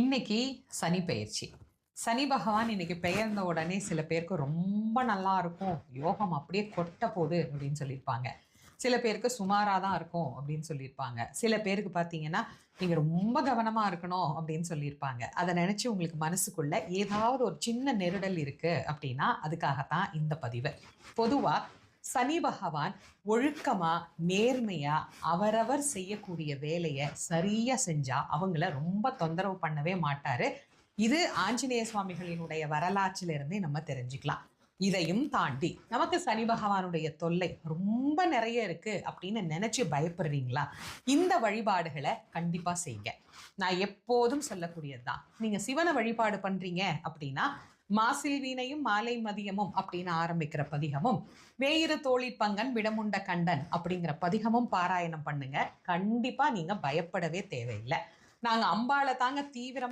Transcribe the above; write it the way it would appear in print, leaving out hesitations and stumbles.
இன்னைக்கு சனி பெயர்ச்சி. சனி பகவான் இன்னைக்கு பெயர்ந்த உடனே சில பேருக்கு ரொம்ப நல்லா இருக்கும், யோகம் அப்படியே கொட்ட போகுது அப்படின்னு சொல்லியிருப்பாங்க. சில பேருக்கு சுமாராக தான் இருக்கும் அப்படின்னு சொல்லியிருப்பாங்க. சில பேருக்கு பார்த்தீங்கன்னா நீங்கள் ரொம்ப கவனமாக இருக்கணும் அப்படின்னு சொல்லியிருப்பாங்க. அதை நினச்சி உங்களுக்கு மனசுக்குள்ள ஏதாவது ஒரு சின்ன நெருடல் இருக்குது அப்படின்னா அதுக்காகத்தான் இந்த பதிவு. பொதுவாக சனி பகவான் ஒழுக்கமா நேர்மையா அவரவர் செய்யக்கூடிய வேலையை சரியா செஞ்சா அவங்கள ரொம்ப தொந்தரவு பண்ணவே மாட்டாரு. இது ஆஞ்சநேய சுவாமிகளினுடைய வரலாற்றிலிருந்தே நம்ம தெரிஞ்சுக்கலாம். இதையும் தாண்டி நமக்கு சனி பகவானுடைய தொல்லை ரொம்ப நிறைய இருக்கு அப்படின்னு நினைச்சு பயப்படுறீங்களா? இந்த வழிபாடுகளை கண்டிப்பா செய்யுங்க. நான் எப்போதும் சொல்லக்கூடியதுதான். நீங்க சிவனை வழிபாடு பண்றீங்க அப்படின்னா மாசில் வீணையும் மாலை மதியமும் அப்படின்னு ஆரம்பிக்கிற பதிகமும், வேயிறு தோழி பங்கன் விடமுண்ட கண்டன் அப்படிங்கிற பதிகமும் பாராயணம் பண்ணுங்க. கண்டிப்பா நீங்க பயப்படவே தேவையில்லை. நாங்க அம்பாளை தாங்க தீவிரமா